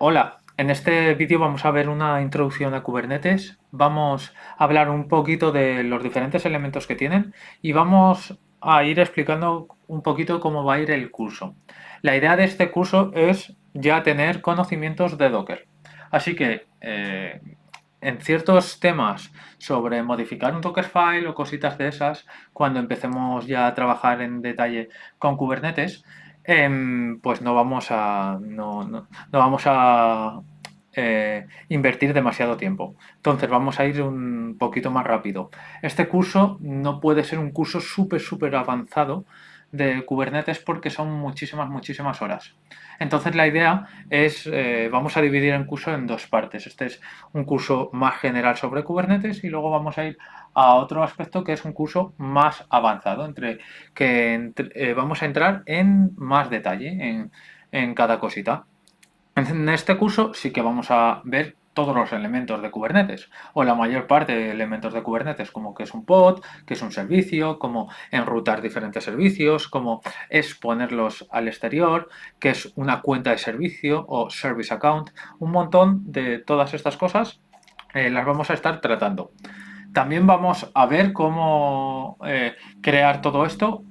Hola, en este vídeo vamos a ver una introducción a Kubernetes, vamos a hablar un poquito de los diferentes elementos que tienen y vamos a ir explicando un poquito cómo va a ir el curso. La idea de este curso es ya tener conocimientos de Docker. Así que en ciertos temas sobre modificar un Dockerfile o cositas de esas, cuando empecemos ya a trabajar en detalle con Kubernetes, pues no vamos a invertir demasiado tiempo. Entonces vamos a ir un poquito más rápido. Este curso no puede ser un curso súper avanzado de Kubernetes porque son muchísimas horas. Entonces la idea es, vamos a dividir el curso en dos partes. Este es un curso más general sobre Kubernetes y luego vamos a ir a otro aspecto que es un curso más avanzado, vamos a entrar en más detalle en cada cosita. En este curso sí que vamos a ver todos los elementos de Kubernetes, o la mayor parte de elementos de Kubernetes, como que es un pod, que es un servicio, cómo enrutar diferentes servicios, cómo exponerlos al exterior, que es una cuenta de servicio o service account, un montón de todas estas cosas las vamos a estar tratando. También vamos a ver cómo crear todo esto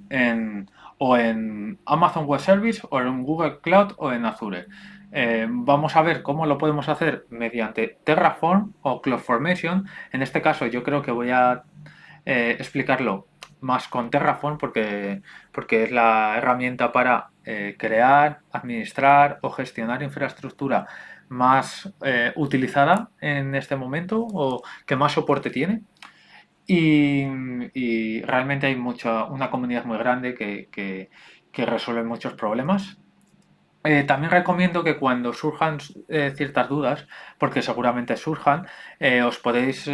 o en Amazon Web Service o en Google Cloud o en Azure. Vamos a ver cómo lo podemos hacer mediante Terraform o CloudFormation. En este caso yo creo que voy a explicarlo más con Terraform porque es la herramienta para crear, administrar o gestionar infraestructura más utilizada en este momento o que más soporte tiene. Y realmente hay una comunidad muy grande que resuelve muchos problemas. También recomiendo que cuando surjan ciertas dudas, porque seguramente surjan, os podéis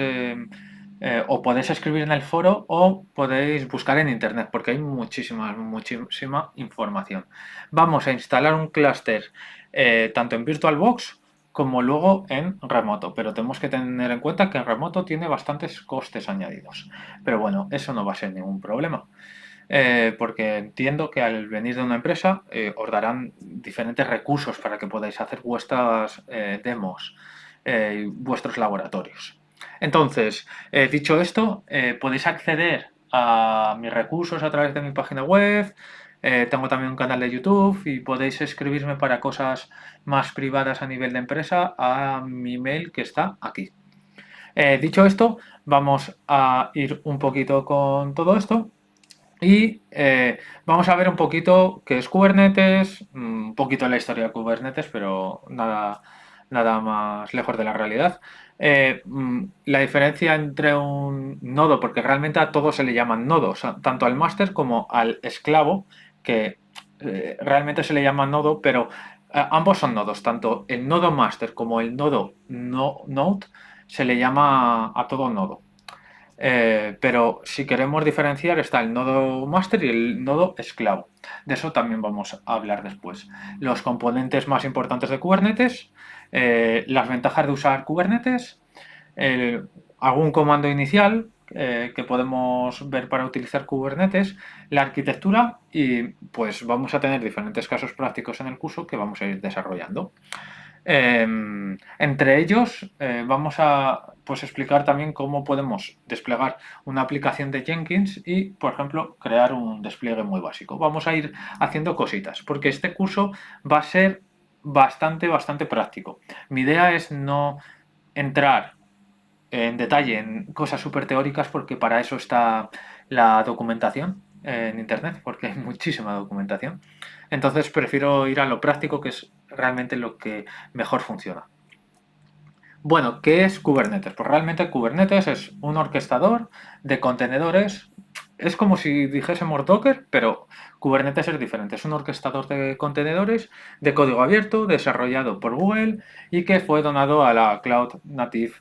o podéis escribir en el foro o podéis buscar en internet, porque hay muchísima información. Vamos a instalar un clúster tanto en VirtualBox como luego en remoto, pero tenemos que tener en cuenta que en remoto tiene bastantes costes añadidos. Pero bueno, eso no va a ser ningún problema. Porque entiendo que al venir de una empresa os darán diferentes recursos para que podáis hacer vuestras demos, vuestros laboratorios. Entonces, dicho esto, podéis acceder a mis recursos a través de mi página web. Tengo también un canal de YouTube y podéis escribirme para cosas más privadas a nivel de empresa a mi mail que está aquí. Dicho esto, vamos a ir un poquito con todo esto y vamos a ver un poquito qué es Kubernetes, un poquito la historia de Kubernetes, pero nada más lejos de la realidad. La diferencia entre un nodo, porque realmente a todos se le llaman nodos, tanto al máster como al esclavo, que realmente se le llama nodo, pero ambos son nodos, tanto el nodo máster como el nodo node se le llama a todo nodo. Pero si queremos diferenciar está el nodo master y el nodo esclavo. De eso también vamos a hablar después. Los componentes más importantes de Kubernetes, las ventajas de usar Kubernetes, algún comando inicial que podemos ver para utilizar Kubernetes, la arquitectura y pues vamos a tener diferentes casos prácticos en el curso que vamos a ir desarrollando. Entre ellos, vamos a pues, explicar también cómo podemos desplegar una aplicación de Jenkins y, por ejemplo, crear un despliegue muy básico. Vamos a ir haciendo cositas, porque este curso va a ser bastante práctico. Mi idea es no entrar en detalle en cosas súper teóricas, porque para eso está la documentación en Internet, porque hay muchísima documentación. Entonces prefiero ir a lo práctico, que es realmente lo que mejor funciona. Bueno, ¿qué es Kubernetes? Pues realmente Kubernetes es un orquestador de contenedores. Es como si dijésemos Docker, pero Kubernetes es diferente. Es un orquestador de contenedores de código abierto desarrollado por Google y que fue donado a la Cloud Native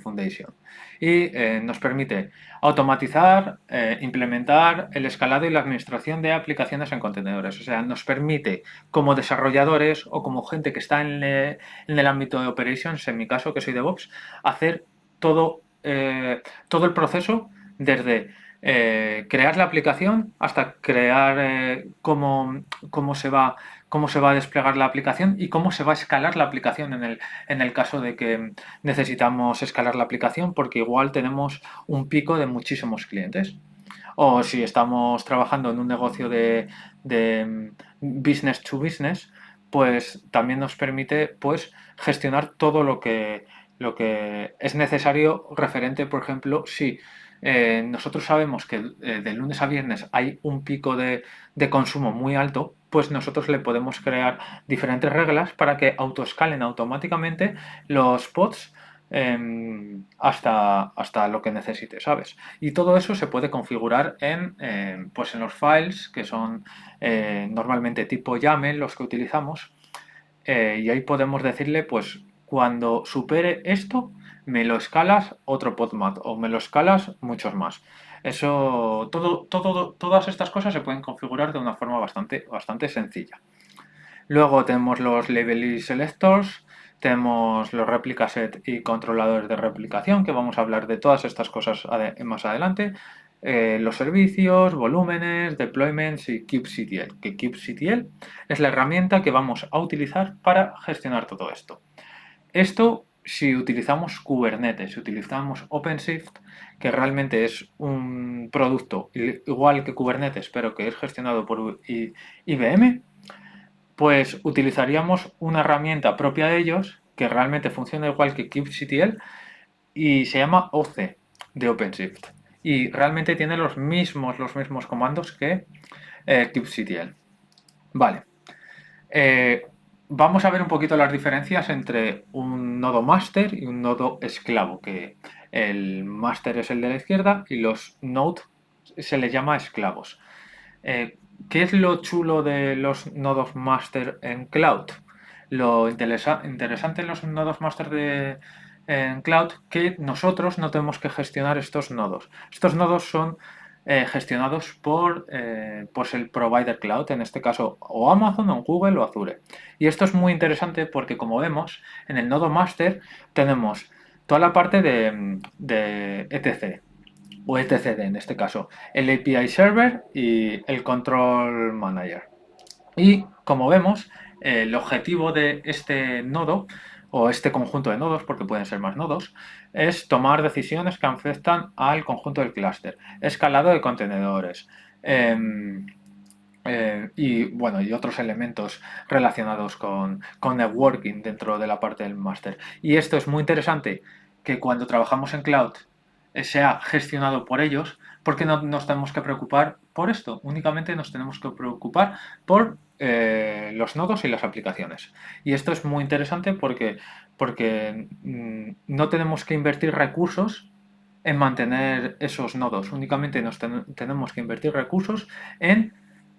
Foundation. Y nos permite automatizar, implementar el escalado y la administración de aplicaciones en contenedores. O sea, nos permite como desarrolladores o como gente que está en el ámbito de operations, en mi caso que soy DevOps, hacer todo el proceso desde crear la aplicación hasta crear cómo se va a desplegar la aplicación y cómo se va a escalar la aplicación en el caso de que necesitamos escalar la aplicación porque igual tenemos un pico de muchísimos clientes. O si estamos trabajando en un negocio de business to business, pues también nos permite pues gestionar todo lo que es necesario referente, por ejemplo, si nosotros sabemos que de lunes a viernes hay un pico de consumo muy alto, pues nosotros le podemos crear diferentes reglas para que autoescalen automáticamente los pods hasta lo que necesite, ¿sabes? Y todo eso se puede configurar pues en los files que son normalmente tipo YAML los que utilizamos y ahí podemos decirle pues cuando supere esto me lo escalas otro podmat o me lo escalas muchos más. Eso, todas estas cosas se pueden configurar de una forma bastante sencilla. Luego tenemos los label y selectors, tenemos los replica set y controladores de replicación, que vamos a hablar de todas estas cosas más adelante. Los servicios, volúmenes, deployments y kubectl, que kubectl es la herramienta que vamos a utilizar para gestionar todo esto. Esto si utilizamos Kubernetes, si utilizamos OpenShift, que realmente es un producto igual que Kubernetes, pero que es gestionado por IBM, pues utilizaríamos una herramienta propia de ellos que realmente funciona igual que kubectl y se llama OC de OpenShift. Y realmente tiene los mismos comandos que kubectl. Vale. Vamos a ver un poquito las diferencias entre un nodo master y un nodo esclavo, que el master es el de la izquierda y los node se les llama esclavos. ¿Qué es lo chulo de los nodos master en cloud? Lo interesante en los nodos master en cloud que nosotros no tenemos que gestionar estos nodos. Estos nodos son gestionados por pues el provider cloud, en este caso o Amazon o Google o Azure. Y esto es muy interesante porque como vemos en el nodo master tenemos toda la parte de etc o etcd en este caso, el API Server y el Control Manager. Y como vemos, el objetivo de este nodo o este conjunto de nodos, porque pueden ser más nodos, es tomar decisiones que afectan al conjunto del clúster, escalado de contenedores, y bueno, y otros elementos relacionados con networking dentro de la parte del máster. Y esto es muy interesante que cuando trabajamos en cloud sea gestionado por ellos, porque no nos tenemos que preocupar por esto, únicamente nos tenemos que preocupar por los nodos y las aplicaciones. Y esto es muy interesante porque no tenemos que invertir recursos en mantener esos nodos, únicamente tenemos que invertir recursos en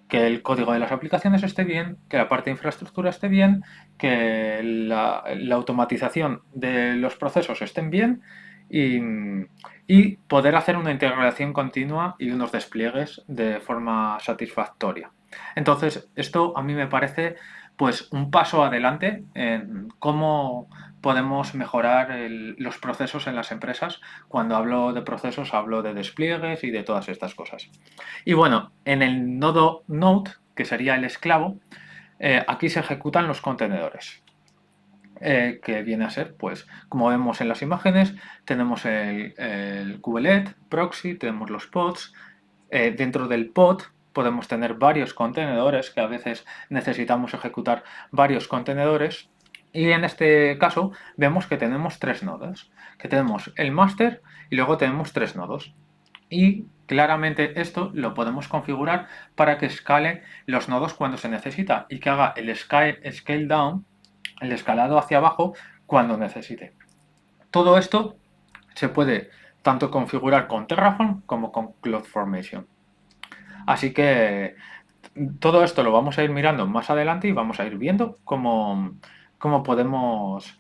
que el código de las aplicaciones esté bien, que la parte de infraestructura esté bien, que la automatización de los procesos estén bien y, y poder hacer una integración continua y unos despliegues de forma satisfactoria. Entonces, esto a mí me parece pues un paso adelante en cómo podemos mejorar los procesos en las empresas. Cuando hablo de procesos hablo de despliegues y de todas estas cosas. Y bueno, en el nodo Node, que sería el esclavo, aquí se ejecutan los contenedores. Que viene a ser, pues, como vemos en las imágenes, tenemos el kubelet, proxy, tenemos los pods. Dentro del pod podemos tener varios contenedores, que a veces necesitamos ejecutar varios contenedores. Y en este caso vemos que tenemos tres nodos, que tenemos el master y luego tenemos tres nodos. Y claramente esto lo podemos configurar para que escale los nodos cuando se necesita y que haga el scale down, el escalado hacia abajo, cuando necesite. Todo esto se puede tanto configurar con Terraform como con CloudFormation. Así que todo esto lo vamos a ir mirando más adelante y vamos a ir viendo cómo podemos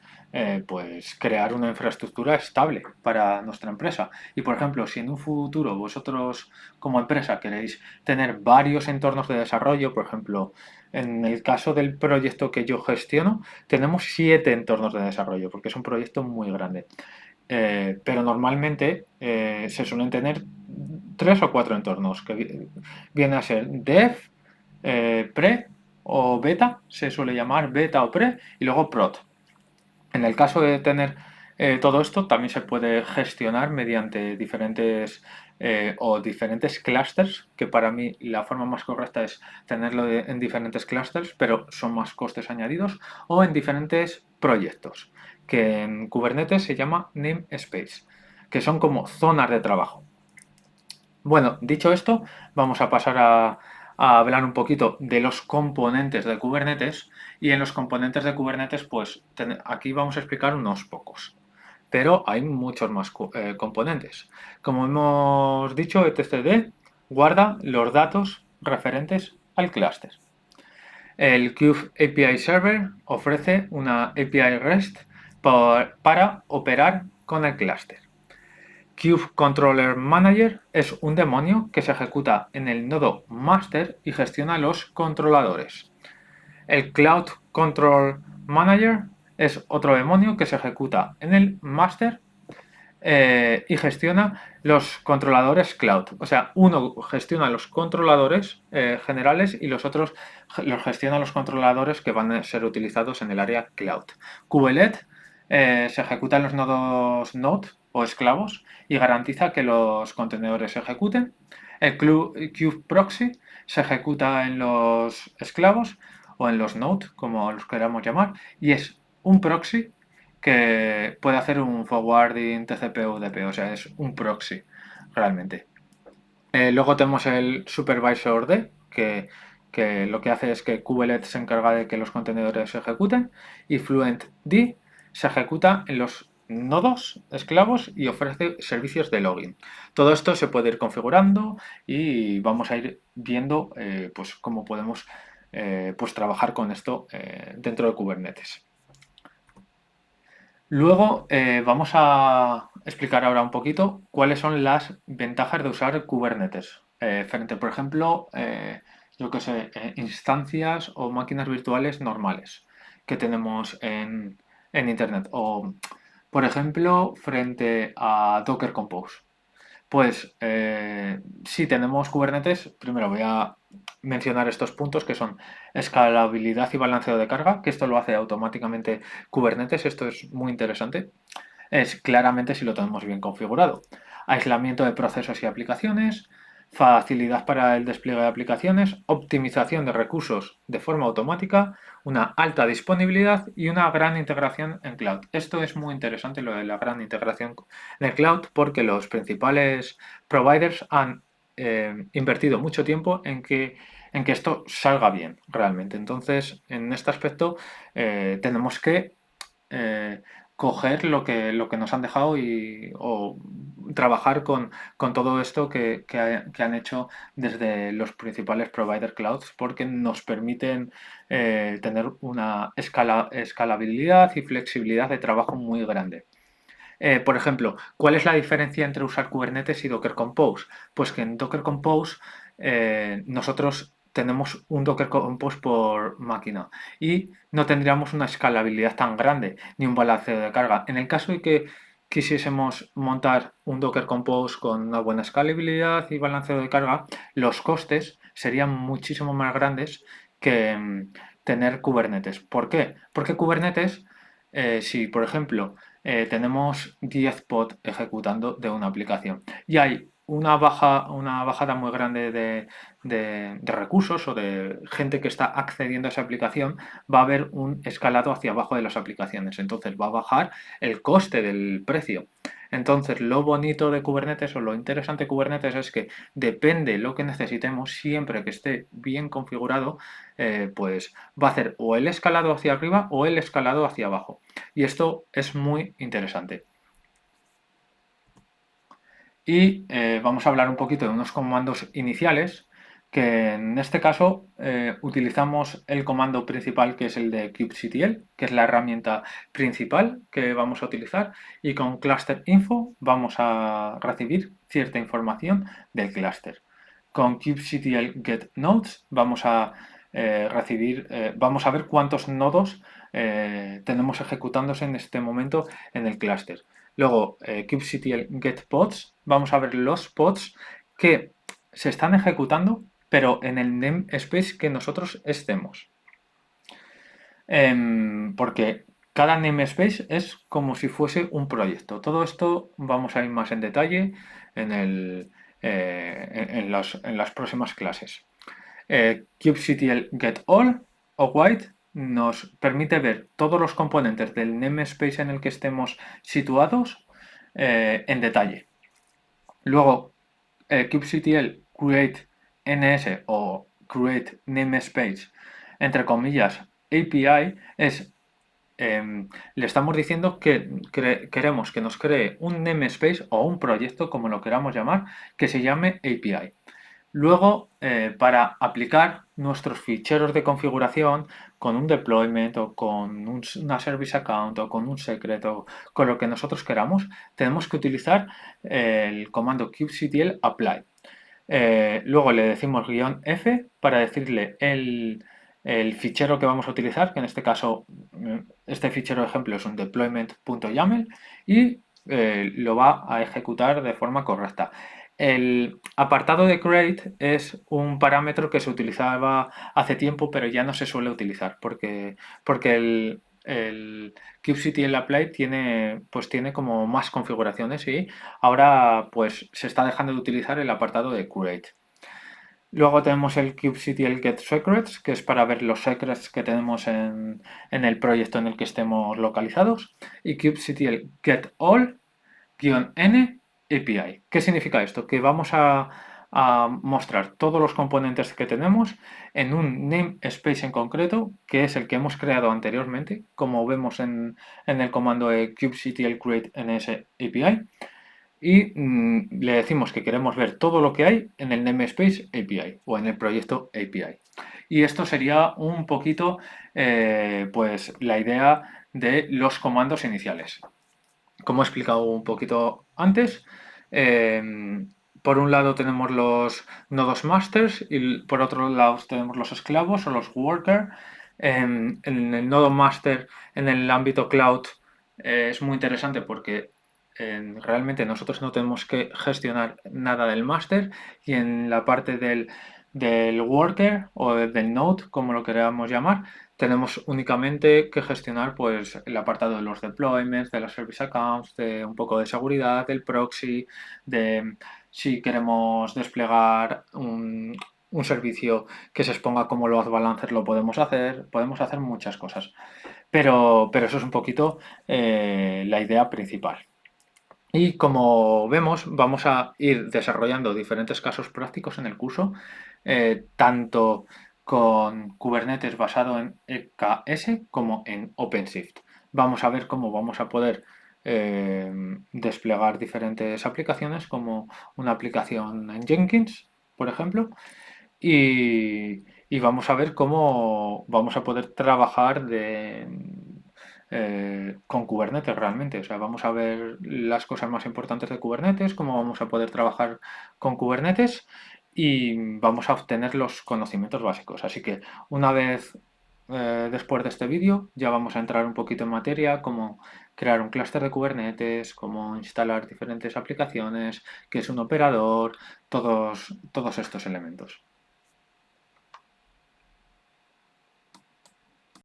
pues crear una infraestructura estable para nuestra empresa. Y por ejemplo, si en un futuro vosotros como empresa queréis tener varios entornos de desarrollo, por ejemplo, en el caso del proyecto que yo gestiono, tenemos 7 entornos de desarrollo, porque es un proyecto muy grande. Pero normalmente se suelen tener 3 o 4 entornos, que viene a ser dev, pre o beta, se suele llamar beta o pre, y luego prod. En el caso de tener todo esto, también se puede gestionar mediante diferentes clusters, que para mí la forma más correcta es tenerlo en diferentes clusters, pero son más costes añadidos, o en diferentes proyectos, que en Kubernetes se llama namespace, que son como zonas de trabajo. Bueno, dicho esto, vamos a pasar a hablar un poquito de los componentes de Kubernetes, y en los componentes de Kubernetes, pues aquí vamos a explicar unos pocos, pero hay muchos más componentes. Como hemos dicho, etcd guarda los datos referentes al clúster. El Kube API Server ofrece una API REST para operar con el clúster. Kube Controller Manager es un demonio que se ejecuta en el nodo master y gestiona los controladores. El Cloud Control Manager es otro demonio que se ejecuta en el master y gestiona los controladores cloud. O sea, uno gestiona los controladores generales y los otros los gestiona los controladores que van a ser utilizados en el área cloud. Kubelet se ejecuta en los nodos Node o esclavos y garantiza que los contenedores se ejecuten. El Kube Proxy se ejecuta en los esclavos o en los Node, como los queramos llamar, y es un proxy que puede hacer un forwarding TCP o UDP, o sea, es un proxy realmente. Luego tenemos el Supervisor D, que lo que hace es que Kubelet se encarga de que los contenedores se ejecuten, y Fluent D se ejecuta en los nodos esclavos y ofrece servicios de login. Todo esto se puede ir configurando y vamos a ir viendo pues cómo podemos pues trabajar con esto dentro de Kubernetes. Luego vamos a explicar ahora un poquito cuáles son las ventajas de usar Kubernetes frente, por ejemplo, yo que sé, instancias o máquinas virtuales normales que tenemos en Internet. O, por ejemplo, frente a Docker Compose. Pues si tenemos Kubernetes, primero voy a mencionar estos puntos que son escalabilidad y balanceo de carga, que esto lo hace automáticamente Kubernetes, esto es muy interesante, es claramente si lo tenemos bien configurado. Aislamiento de procesos y aplicaciones, facilidad para el despliegue de aplicaciones, optimización de recursos de forma automática, una alta disponibilidad y una gran integración en cloud. Esto es muy interesante, lo de la gran integración en el cloud, porque los principales providers han invertido mucho tiempo en que esto salga bien realmente. Entonces, en este aspecto tenemos que coger lo que nos han dejado o trabajar con todo esto que han hecho desde los principales provider clouds, porque nos permiten tener una escalabilidad y flexibilidad de trabajo muy grande. Por ejemplo, ¿cuál es la diferencia entre usar Kubernetes y Docker Compose? Pues que en Docker Compose nosotros tenemos un Docker Compose por máquina y no tendríamos una escalabilidad tan grande ni un balanceo de carga. En el caso de que quisiésemos montar un Docker Compose con una buena escalabilidad y balanceo de carga, los costes serían muchísimo más grandes que tener Kubernetes. ¿Por qué? Porque Kubernetes, si por ejemplo tenemos 10 pods ejecutando de una aplicación y hay una bajada muy grande de recursos o de gente que está accediendo a esa aplicación, va a haber un escalado hacia abajo de las aplicaciones. Entonces va a bajar el coste del precio. Entonces, lo bonito de Kubernetes o lo interesante de Kubernetes es que depende lo que necesitemos, siempre que esté bien configurado, pues va a hacer o el escalado hacia arriba o el escalado hacia abajo. Y esto es muy interesante. Y vamos a hablar un poquito de unos comandos iniciales, que en este caso utilizamos el comando principal, que es el de kubectl, que es la herramienta principal que vamos a utilizar, y con cluster info vamos a recibir cierta información del clúster. Con kubectl get nodes vamos a vamos a ver cuántos nodos tenemos ejecutándose en este momento en el clúster. Luego, kubectl get pods, vamos a ver los pods que se están ejecutando, pero en el namespace que nosotros estemos. Porque cada namespace es como si fuese un proyecto. Todo esto vamos a ir más en detalle en, en las próximas clases. kubectl get all o white nos permite ver todos los componentes del namespace en el que estemos situados en detalle. Luego, kubectl create ns o create namespace, entre comillas, API es le estamos diciendo que queremos que nos cree un namespace o un proyecto, como lo queramos llamar, que se llame API. Luego, para aplicar nuestros ficheros de configuración con un deployment o con una service account o con un secreto, con lo que nosotros queramos, tenemos que utilizar el comando kubectl apply. Luego le decimos "-f" para decirle el fichero que vamos a utilizar, que en este caso, este fichero de ejemplo es un deployment.yaml y lo va a ejecutar de forma correcta. El apartado de create es un parámetro que se utilizaba hace tiempo, pero ya no se suele utilizar porque el kubectl apply tiene, pues tiene como más configuraciones y ahora pues se está dejando de utilizar el apartado de create. Luego tenemos el kubectl get secrets, que es para ver los secrets que tenemos en el proyecto en el que estemos localizados. Y kubectl get all -n API. ¿Qué significa esto? Que vamos a mostrar todos los componentes que tenemos en un namespace en concreto, que es el que hemos creado anteriormente, como vemos en el comando de kubectl create ns API. Y le decimos que queremos ver todo lo que hay en el namespace API o en el proyecto API. Y esto sería un poquito pues la idea de los comandos iniciales. Como he explicado un poquito antes, por un lado tenemos los nodos masters y por otro lado tenemos los esclavos o los workers. En el nodo master, en el ámbito cloud, es muy interesante porque realmente nosotros no tenemos que gestionar nada del master y en la parte del worker o del node, como lo queramos llamar, tenemos únicamente que gestionar pues el apartado de los deployments, de los service accounts, de un poco de seguridad, del proxy, de si queremos desplegar un servicio que se exponga como load balancer, lo podemos hacer muchas cosas. Pero eso es un poquito la idea principal. Y como vemos, vamos a ir desarrollando diferentes casos prácticos en el curso, tanto con Kubernetes basado en EKS como en OpenShift. Vamos a ver cómo vamos a poder desplegar diferentes aplicaciones, como una aplicación en Jenkins, por ejemplo, y vamos a ver cómo vamos a poder trabajar con Kubernetes realmente. O sea, vamos a ver las cosas más importantes de Kubernetes, cómo vamos a poder trabajar con Kubernetes y vamos a obtener los conocimientos básicos. Así que una vez después de este vídeo ya vamos a entrar un poquito en materia, como crear un clúster de Kubernetes, cómo instalar diferentes aplicaciones, qué es un operador, todos estos elementos.